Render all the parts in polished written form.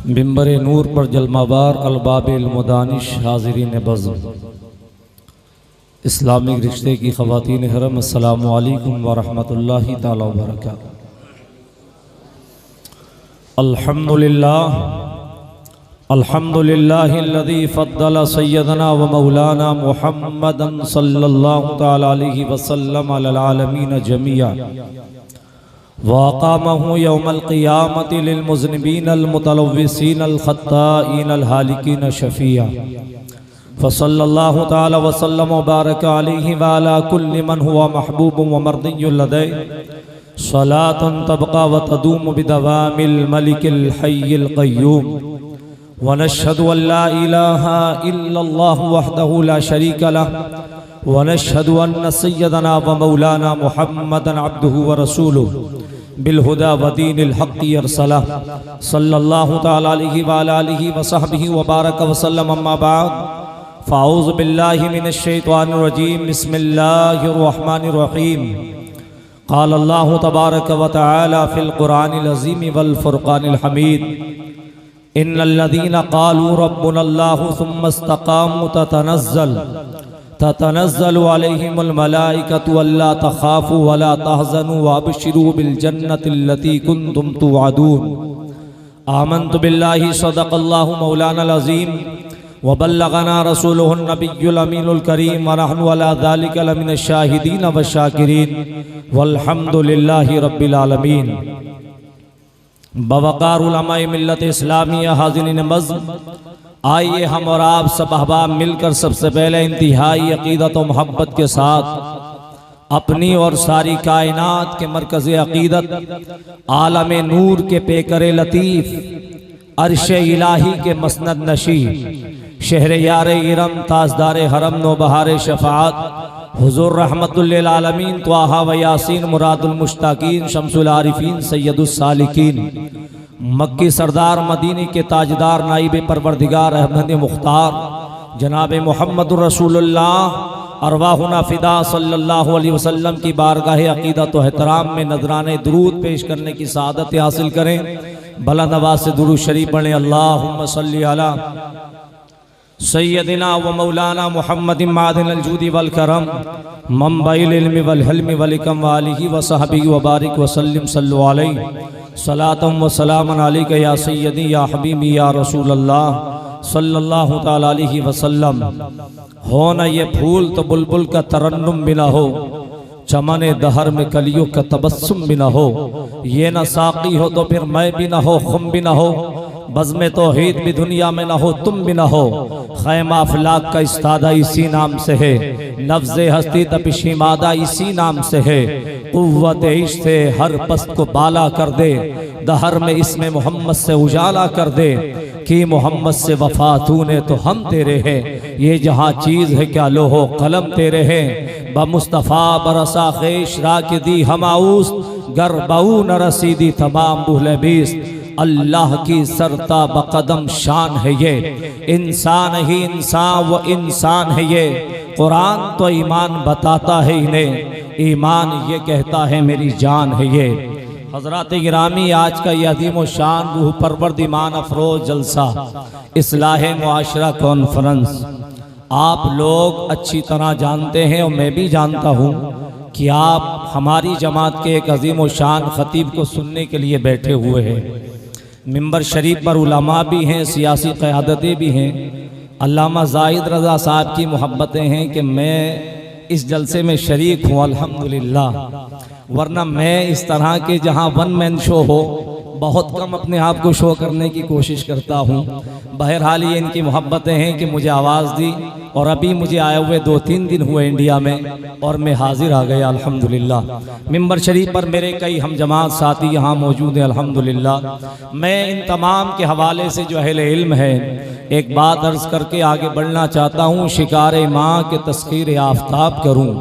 मिंबर नूर पर जलमाबार अलबाबिल मुदानिश हाज़रीन बज़्म इस्लामिक रिश्ते की ख़वातीन हरम अस्सलामु अलैकुम व रहमतुल्लाहि ताला व बरकातुहू। अल्हम्दुलिल्लाहिल्लज़ी फ़द्दल सय्यदना व मौलाना मुहम्मदन सल्लल्लाहु तआला अलैहि वसल्लम अलल आलमीन जमीआ वक़ामहु यौमल क़ियामति लिल मुज़निबीनल मुतलव्विसीनल ख़त्ताईनल हालिकीन शफ़ीआ फ़सल्लल्लाहु तआला वसल्लम व बारक अलैहि व अला कुल्लि मन हुवा महबूबुन व मर्दियुन लदैहि सलातुन तबक़ा व तदूमु बिदवामिल मलिकिल हय्यिल क़य्यूम व नशहदु अल्ला इलाहा इल्लल्लाहु वहदहु ला शरीका लहु व नशहदु अन्न सय्यदना व मौलाना मुहम्मदन अब्दुहु व रसूलुहु बिलहुदा व दीनिल हक़्क़ि अरसलह सल्लल्लाहु तआला अलैहि व अला आलिहि व सहबिहि व बारक व सल्लम अम्मा बाद फ़अऊज़ु बिल्लाहि मिनश शैतानिर रजीम बिस्मिल्लाहिर रहमानिर रहीम क़ाल अल्लाहु तबारक व तआला फ़िल क़ुरानिल अज़ीम वल फ़ुरक़ानिल हमीद इन्नल्लज़ीना क़ालू रब्बुनल्लाहु सुम्मा इस्तक़ामू ततनज़्ज़लु अलैहिमुल मलाइकतु अल्ला तख़ाफ़ू वला तहज़नू वअबशिरू बिल जन्नतिल्लती कुन्तुम तुअदून आमन्तु बिल्लाहि सदक़ल्लाहु मौलानल अज़ीम व बल्लगना रसूलुहुन नबियुल अमीनुल करीम व नहनु अला ज़ालिका लमिनश शाहिदीन व शाकिरीन वल्हम्दुलिल्लाहि रब्बिल आलमीन। बवक़ार उलमाए मिल्लत इस्लामिया हाज़िरीन बज़्म, आइए हम और आप सब अहबाब मिलकर सबसे पहले इंतहाई अक़ीदत व मोहब्बत के साथ अपनी और सारी कायनात के मरकज़ अक़ीदत आलम नूर के पेकर लतीफ़ अर्श इलाही के मसनद नशी शहर यार इरम ताजदार हरम नो बहार शफ़ाअत हुज़ूर रहमतुल लिल आलमीन त्वाहा व यासीन मुरादुल मुश्ताकीन शम्सुल आरिफीन सैयदुस सालिकीन मक्की सरदार मदीने के ताजदार नाइब परवरदिगार अहमद मुख्तार जनाब मोहम्मद रसूलुल्लाह अरवाहुना फ़िदा सल्लल्लाहु अलैहि वसल्लम की बारगाह अक़ीदत व एहतराम में नजराने दुरूद पेश करने की सआदत हासिल करें। बुलंद आवाज़ से दुरूद शरीफ पढ़ें। अल्लाहुम्मा सल्ली अला सय्यदिना व मौलाना मुहम्मदिन मादिनिल जूदी वल करम मंबइल इल्मि वल हिल्मि वल हिकम व आलिहि व सहबिहि व बारिक व सल्लिम सल्लु अलैहि सलातम व सलामन अलैका या सय्यदी या हबीबी या रसूलल्लाह सल्लल्लाहु तआला अलैहि वसल्लम। हो न ये फूल तो बुलबुल का तरन्नुम भी न हो, चमन दहर में कलियों का तबस्सुम भी न हो, ये न साक़ी हो तो फिर मैं भी न हो, खुम भी न हो, बज़्म तौहीद भी दुनिया में न हो, तुम भी न हो। ख़ैमा अफ़लाक का इस्तादा इसी नाम से है, नफ्ज़े हस्ती तपिशी मादा इसी नाम से है। क़ुव्वत इश्क़ से हर पस्त को बाला कर दे, दहर में इसमें मोहम्मद से उजाला कर दे कि मोहम्मद से वफ़ा तूने तो हम तेरे हैं, ये जहाँ चीज़ है क्या लोहो कलम तेरे हैं। बमुस्तफ़ा बरसा ख़ेश राकिदी हमाऊस गर बऊ न रसीदी तमाम बुहलबीस। अल्लाह की सरता बकदम शान है ये, इंसान ही इंसान व इंसान है ये। कुरान तो ईमान बताता है इन्हें, ईमान ये कहता है मेरी जान है ये। हज़रात गिरामी, आज का ये अज़ीम व शान रूह परवर ईमान अफरोज़ जलसा इस्लाह मुआशरा कॉन्फ्रेंस आप लोग अच्छी तरह जानते हैं और मैं भी जानता हूँ कि आप हमारी जमात के एक अज़ीम व शान ख़तीब को सुनने के लिए बैठे हुए हैं। मिंबर शरीफ पर उलमा भी हैं, सियासी क़यादतें भी हैं। अल्लामा ज़ाहिद रज़ा साहब की मोहब्बतें हैं कि मैं इस जलसे में शरीक हूँ अल्हम्दुलिल्लाह, वरना मैं इस तरह के जहाँ वन मैन शो हो बहुत कम अपने आप को शो करने की कोशिश करता हूँ। बहरहाल ये इनकी मोहब्बतें हैं कि मुझे आवाज़ दी और अभी मुझे आए हुए 2-3 दिन हुए इंडिया में और मैं हाजिर आ गया अल्हम्दुलिल्लाह। मिंबर शरीफ पर मेरे कई हम जमात साथी यहाँ मौजूद हैं अल्हम्दुलिल्लाह। मैं इन तमाम के हवाले से जो अहले इल्म है एक बात अर्ज़ करके आगे बढ़ना चाहता हूँ। शिकार माँ के तस्खीर आफ्ताब करूँ,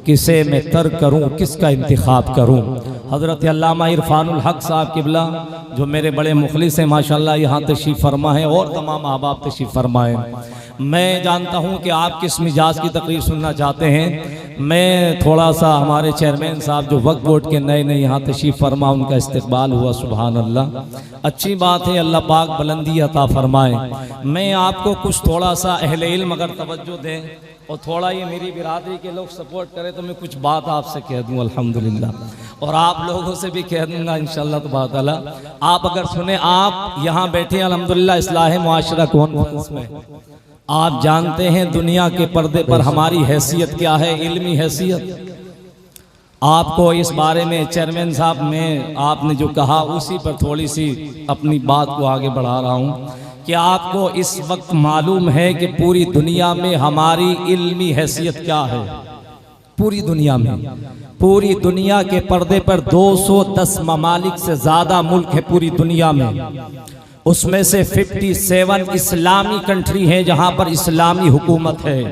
किसे मैं तर्क करूँ, किसका इंतिखाब करूँ। हज़रत अल्लामा इरफानुल हक साहब किबला जो मेरे बड़े मुखलिस हैं माशाअल्लाह, यहाँ तशरीफ़ फरमा है और तमाम अहबाब तशरीफ़ फरमाएँ। मैं जानता हूँ कि आप किस मिजाज की तकरीर सुनना चाहते हैं। मैं थोड़ा सा हमारे चेयरमैन साहब जो वक्फ बोर्ड के नए नए यहाँ तशरीफ़ फरमा, उनका इस्तकबाल हुआ। सुभान अल्लाह, अच्छी बात है, अल्लाह पाक बुलंदी अता फरमाए। मैं आपको कुछ थोड़ा सा अहले इल्म अगर तवज्जो दें और थोड़ा ये मेरी बिरादरी के लोग सपोर्ट करें तो मैं कुछ बात आपसे कह दूँ अल्हम्दुलिल्लाह, और आप लोगों से भी कह दूँगा इंशाअल्लाह तबारक ताला। आप अगर सुने, आप यहाँ बैठे हैं अल्हम्दुलिल्लाह इस्लाह मुआशरा कॉन्फ्रेंस में, आप जानते हैं दुनिया के पर्दे पर हमारी हैसियत क्या है, इल्मी हैसियत। आपको इस बारे में चेयरमैन साहब में आपने जो कहा उसी पर थोड़ी सी अपनी बात को आगे बढ़ा रहा हूँ कि आपको इस वक्त मालूम है कि पूरी दुनिया में हमारी इल्मी हैसियत क्या है। पूरी दुनिया में, पूरी दुनिया के पर्दे पर 210 ममालिक से ज़्यादा मुल्क है पूरी दुनिया में। उसमें से 57 इस्लामी कंट्री हैं जहां पर इस्लामी हुकूमत है।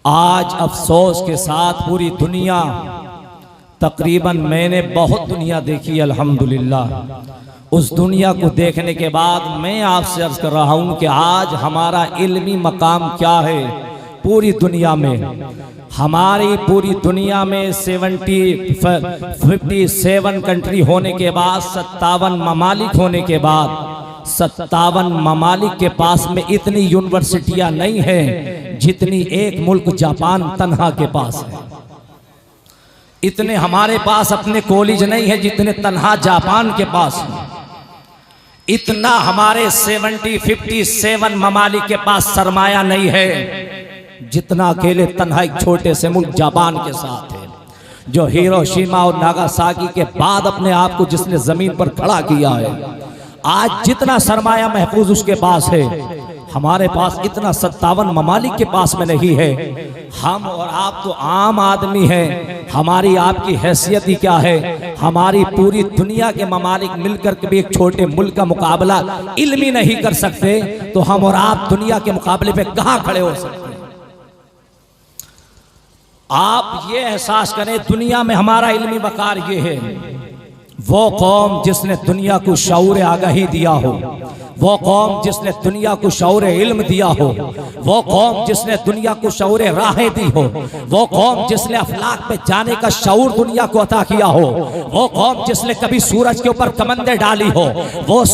आज अफसोस के साथ पूरी दुनिया, तकरीबन मैंने बहुत दुनिया देखी अल्हम्दुलिल्लाह, उस दुनिया को देखने के बाद मैं आपसे अर्ज कर रहा हूं कि आज हमारा इल्मी मकाम क्या है पूरी दुनिया में। हमारी पूरी दुनिया में 57 कंट्री होने के बाद, 57 ममालिक होने के बाद, 57 ममालिक के पास में इतनी यूनिवर्सिटियां नहीं हैं जितनी एक मुल्क जापान तन्हा के पास है। इतने हमारे पास अपने कॉलेज नहीं है जितने तन्हा जापान के पास है। इतना हमारे 57 ममालिक के पास सरमाया नहीं है जितना अकेले तन्हा एक छोटे से मुल्क जापान के साथ है, जो हिरोशिमा और नागासाकी के बाद अपने आप को जिसने जमीन पर खड़ा किया है। आज जितना सरमाया महफूज उसके पास है, हमारे पास इतना 57 ममालिक के पास में नहीं है। हम और आप तो आम आदमी हैं, हमारी आपकी हैसियत ही क्या है। हमारी पूरी दुनिया के ममालिक मिलकर के भी एक छोटे मुल्क का मुकाबला इल्मी नहीं कर सकते, तो हम और आप दुनिया के मुकाबले पे कहां खड़े हो सकते हैं। आप ये एहसास करें, दुनिया में हमारा इल्मी वकार ये है, वो कौम जिसने दुनिया को शऊर आगाही दिया हो, वो कौम जिसने दुनिया को शऊर इल्म दिया हो, वो कौम जिसने दुनिया को शऊर राहें दी हो, वो कौम जिसने अफलाक पे जाने का शऊर दुनिया को अता किया हो, वो कौम जिसने कभी सूरज के ऊपर कमंदे डाली हो, वो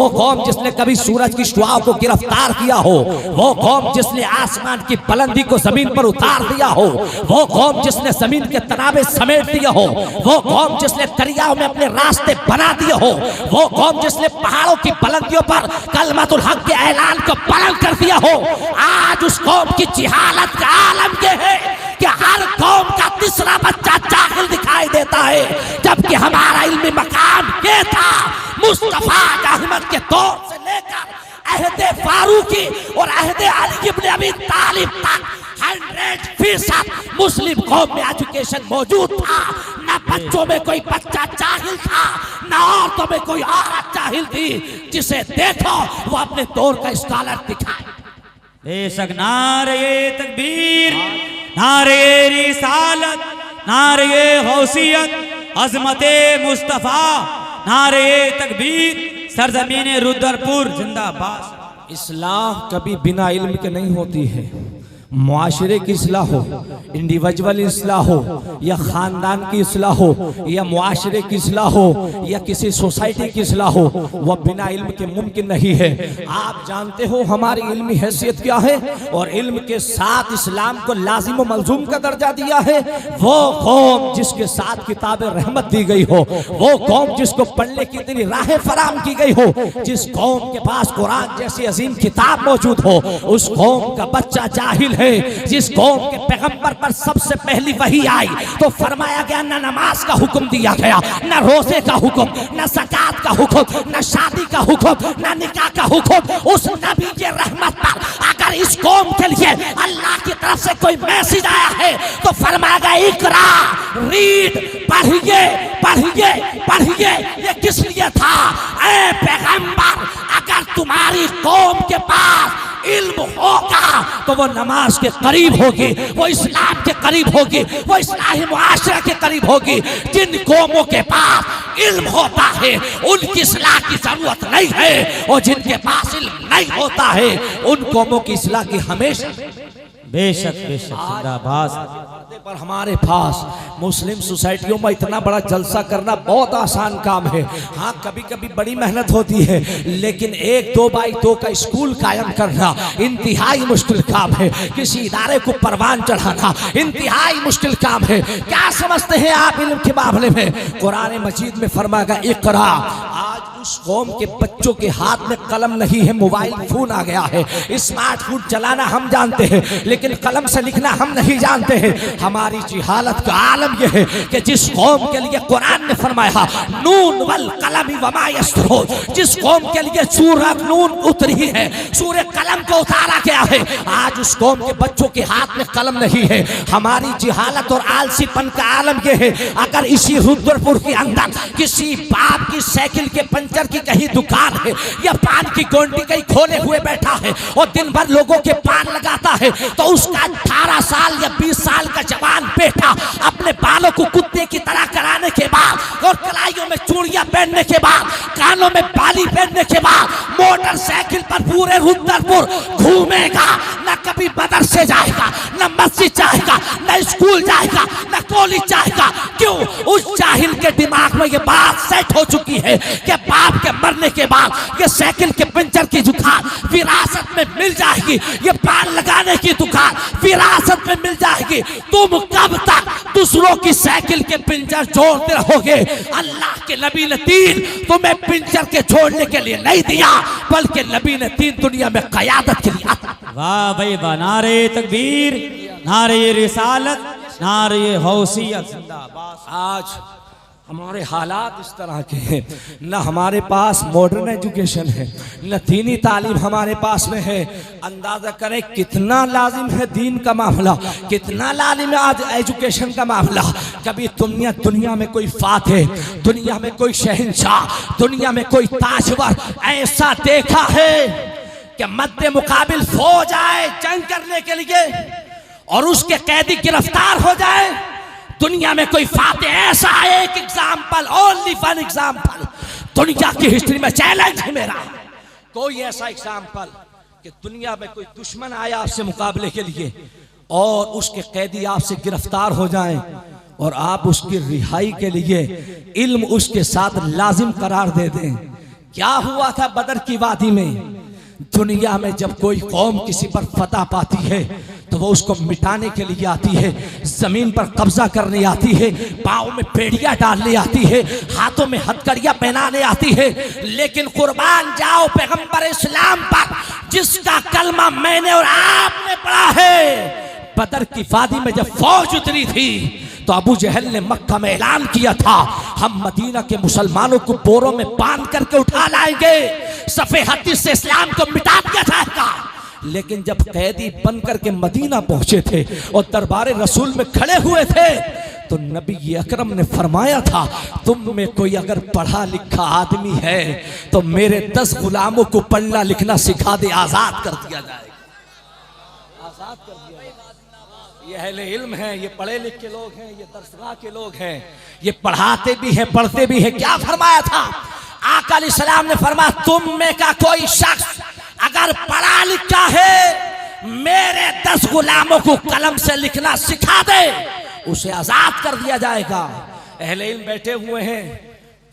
कौम जिसने कभी सूरज की शुआओं को गिरफ्तार किया हो, वो कौम जिसने आसमान की बुलंदी को जमीन पर उतार दिया हो, वो कौम जिसने जमीन के तनाबे समेट दिए हो, वो कौम जिसने दरियाओं में अपने रास्ते बना दिए हो, वो कौम जिसने पहाड़ों की बुलंदियों पर कलमतुल हक के ऐलान को बुलंद कर दिया हो। आज उस कौम की जिहालत का आलम ये है कि हर कौम का तीसरा बच्चा जाहिल दिखाई देता है, जबकि हमारा इल्मी मकाम ये था मुस्तफा अहमद के दौर से लेकर अहदे फारूकी और अहदे अली इब्न अबी तालिब तक 100% मुस्लिम कौम में एजुकेशन मौजूद था। न बच्चों में कोई बच्चा जाहिल था, न औरतों में कोई औरत जाहिल थी। जिसे देखो वो अपने दौर का स्कॉलर दिखाए। बेशक नारे तकबीर, नारे रिसालत, नारे गौसियत, अजमते मुस्तफा, नारे तकबीर, सरजमीन रुद्रपुर जिंदाबाद। इस्लाह कभी बिना इल्म के नहीं होती है। मुआशरे की इस्लाह हो, इंडिविजुअल इस्लाह हो, या ख़ानदान की इस्लाह हो, या मुआशरे की इस्लाह हो, या किसी सोसाइटी की इस्लाह हो, वह बिना इल्म के मुमकिन नहीं है। आप जानते हो हमारी इल्मी हैसियत क्या है, और इल्म के साथ इस्लाम को लाजिम व मलजूम का दर्जा दिया है। वो कौम जिसके साथ किताब रहमत दी गई हो, वो कौम जिसको पढ़ने की इतनी राहें फराम की गई हो, जिस कौम के पास कुरान जैसी अजीम किताब मौजूद हो, उस कौम का बच्चा जाहिल है। जिस कौम के पैगंबर पर सबसे पहली वही आई तो फरमाया गया, न नमाज का हुक्म दिया गया, न रोजे का हुक्म, न ज़कात का हुक्म, न शादी का हुक्म, न निकाह का हुक्म। उस नबी के रहमत पर अगर इस कौम के लिए अल्लाह की तरफ से कोई मैसेज आया है तो फरमाया गया, इकरा, रीड, पढ़िए पढ़िए पढ़िए। ये किस लिए था? ऐ पैगंबर, अगर तुम्हारी कौम के पास इल्म होगा तो वो नमाज के करीब होगी, वो इस्लाम के करीब होगी, वो इस्लाही मुआशरा के करीब होगी। जिन कौमों के पास इल्म होता है उनकी इस्लाह की जरूरत नहीं है, और जिनके पास इल्म नहीं होता है उन कौमों की इस्लाह की हमेशा बेशक बेशक जिंदाबाद। पर्दे पर हमारे पास मुस्लिम सोसाइटियों में इतना बड़ा जलसा करना बहुत आसान काम है। हाँ, कभी कभी बड़ी मेहनत होती है, लेकिन 1-2x2 का स्कूल कायम करना इंतहाई मुश्किल काम है। किसी इदारे को परवान चढ़ाना इंतहाई मुश्किल काम है। क्या समझते हैं आप इल्म के मामले में? कुरान मजीद में फरमाया इकरा। आज उस कौम के बच्चों के हाथ में कलम नहीं है, मोबाइल फोन आ गया है। स्मार्टफोन चलाना हम जानते हैं, लेकिन कलम से लिखना हम नहीं जानते हैं। हमारी जिहालत का आलम यह है कि जिस कौम के लिए कुरान ने फरमाया नून वल कलम वमा यस्तरून, जिस कौम के लिए सूरह नून उतरी है, सूरह कलम को उतारा गया है, आज उस कौम के बच्चों के हाथ में कलम नहीं है। हमारी जिहालत और आलसीपन का आलम यह है, अगर इसी रुद्रपुर के अंदर किसी बाप की साइकिल के पंचर की कहीं दुकान है या पान की गोंडी कहीं खोले हुए बैठा है और दिन भर लोगों के पान लगाता है, तो उसका 18 साल या 20 साल का जवान बेटा अपने बालों को कुत्ते की तरह कराने के बाद और कलाइयों में चूड़ियां पहनने के बाद, कानों में बाली पहनने के बाद मोटरसाइकिल पर पूरे रुद्रपुर घूमेगा। न कभी मदरसे जाएगा, न मस्जिद जाएगा, न स्कूल जाएगा, न कॉलेज जाएगा। क्यों? उस जाहिल के दिमाग में ये बात सेट हो चुकी है कि बाप के मरने के बाद ये साइकिल के पंचर की दुकान विरासत में मिल जाएगी, ये पान लगाने की दुकान विरासत में मिल जाएगी। तुम कब तक दूसरों की साइकिल के पंचर जोड़ते रहोगे? अल्लाह के नबी ने दीन तुम्हें पंचर के जोड़ने के लिए नहीं दिया, बल्कि नबी ने दीन दुनिया में क़यादत के लिए। वाह भाई वाह, नारे तकबीर, नारे रिसालत, नारे गौसियत जिंदाबाद। आज हमारे हालात इस तरह के हैं, न हमारे पास मॉडर्न एजुकेशन है, न दीनी तालीम हमारे पास में है। अंदाजा करें कितना लाजिम है दीन का मामला, कितना लाजिम है आज एजुकेशन का मामला। कभी दुनिया में कोई फातेह, दुनिया में कोई शहंशाह, दुनिया में कोई ताजवर ऐसा देखा है कि मद्दे मुकाबिल फौज आए जंग करने के लिए और उसके कैदी गिरफ्तार हो जाए? दुनिया में कोई फातेह ऐसा एक एग्जाम्पल, ओनली वन एग्जाम्पल दुनिया की हिस्ट्री में चैलेंज है मेरा, कोई ऐसा एग्जाम्पल कि दुनिया में कोई दुश्मन आया आपसे मुकाबले के लिए और उसके कैदी आपसे गिरफ्तार हो जाएं और आप उसकी रिहाई के लिए इल्म उसके साथ लाजिम करार दे दें। क्या हुआ था बदर की वादी में? दुनिया में जब कोई कौम किसी पर फतह पाती है तो वो उसको मिटाने के लिए आती है, जमीन पर कब्जा करने आती है, पाँव में पेड़ियां डालने आती है, हाथों में हथकड़ियां पहनाने आती है। लेकिन कुर्बान जाओ पैगंबर इस्लाम पर जिसका कलमा मैंने और आपने पढ़ा है। बदर की वादी में जब फौज उतरी थी तो अबू जहल ने मक्का में ऐलान किया था हम मदीना के मुसलमानों को बोरों में बांध करके उठा लाएंगे, सफे हदीस से इस्लाम को मिटा दिया जाएगा। लेकिन जब कैदी बनकर के मदीना पहुंचे थे और दरबार रसूल में खड़े हुए थे तो नबी अकरम ने फरमाया था तुम में कोई अगर पढ़ा लिखा आदमी है तो मेरे 10 गुलामों को पढ़ना लिखना सिखा दे, आजाद कर दिया जाएगा। आजाद कर दिया जाएगा। ये अहले इल्म हैं, ये पढ़े लिखे लोग हैं, ये दरसगाह के लोग हैं, ये पढ़ाते भी हैं पढ़ते भी हैं। क्या फरमाया था आका अलैहिस्सलाम ने? फरमाया तुम में का कोई शख्स अगर पढ़ा लिखा है मेरे 10 गुलामों को कलम से लिखना सिखा दे, उसे आजाद कर दिया जाएगा। अहले इल्म बैठे हुए हैं।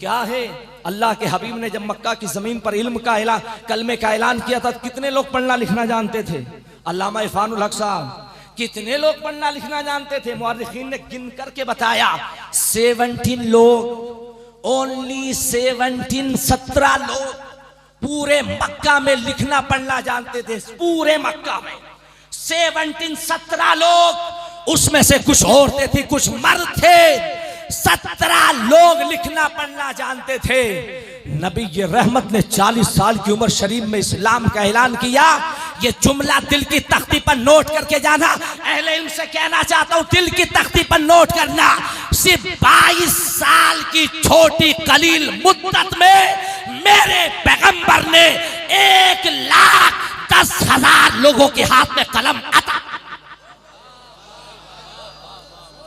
क्या है? अल्लाह के हबीब ने जब मक्का की जमीन पर इल्म का ऐलान, कलमे का ऐलान किया था, कितने लोग पढ़ना लिखना जानते थे? अल्लामा इरफानुल हक साहब, कितने लोग पढ़ना लिखना जानते थे? मुअर्रिखीन ने गिन करके बताया 17 लोग, ओनली 17 लोग पूरे मक्का में लिखना पढ़ना जानते थे। पूरे मक्का में 17 लोग, उसमें से कुछ औरतें थी कुछ मर्द थे, 17 लोग लिखना पढ़ना जानते थे। नबी ये रहमत ने 40 साल की उम्र शरीफ में इस्लाम का ऐलान किया। ये जुमला दिल की तख्ती पर नोट करके जाना। अहले इल्म से कहना चाहता हूं दिल की तख्ती पर नोट करना। सिर्फ 22 साल की छोटी कलील मुद्दत में मेरे पैगंबर ने 1,10,000 लोगों के हाथ में कलम अता,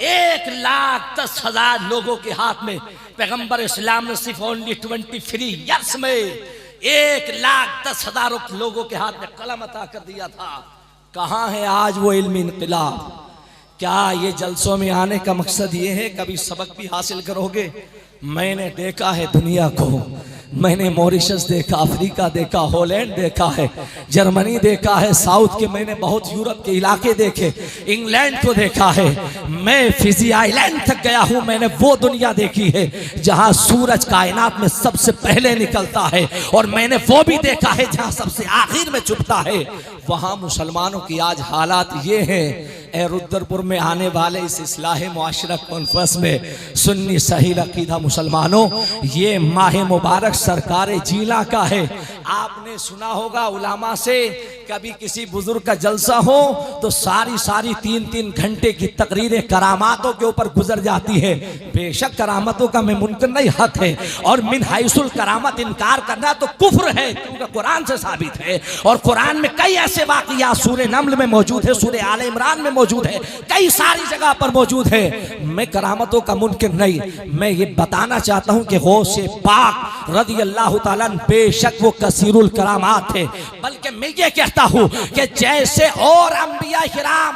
1,10,000 लोगों के हाथ में पैगंबर इस्लाम ने सिर्फ ओनली 23 ईयर्स में 1,10,000 लोगों के हाथ में कलम अता कर दिया था। कहाँ है आज वो इल्मी इनकलाब? क्या ये जलसों में आने का मकसद ये है कभी सबक भी हासिल करोगे? मैंने देखा है दुनिया को, मैंने मॉरिशस देखा, अफ्रीका देखा, हॉलैंड देखा है, जर्मनी देखा है, साउथ के मैंने बहुत यूरोप के इलाके देखे, इंग्लैंड को देखा है, मैं फिजी आइलैंड तक गया हूँ। मैंने वो दुनिया देखी है जहाँ सूरज कायनात में सबसे पहले निकलता है, और मैंने वो भी देखा है जहाँ सबसे आखिर में छुपता है। वहाँ मुसलमानों की आज हालात ये हैं। रुद्रपुर में आने वाले इस इस्लाह मुआशरा कॉन्फ्रेंस में सुन्नी सही अकीदा मुसलमानों, ये माह मुबारक सरकार जिला का है। आपने सुना होगा उलामा से, कभी किसी बुजुर्ग का जलसा हो तो सारी 3-3 घंटे की तकरीरें करामातों के ऊपर गुजर जाती है। बेशक करामतों का मैं मुनकर नहीं, हक है, और मिन हाइसुल करामत इनकार करना तो कुफ्र है, क्योंकि कुरान से साबित है। और कुरान में कई ऐसे वाक़िया सूरे नम्ल में मौजूद है, सूरे आले इमरान में मौजूद है, कई सारी जगह पर मौजूद है। मैं करामतों का मुनकर नहीं, मैं ये बताना चाहता हूँ कि गौसे पाक रज़ी अल्लाह ताला बेशक वो कसीरुल करामात थे। बल्कि मैं ये कहता हूँ कि जैसे और अंबिया किराम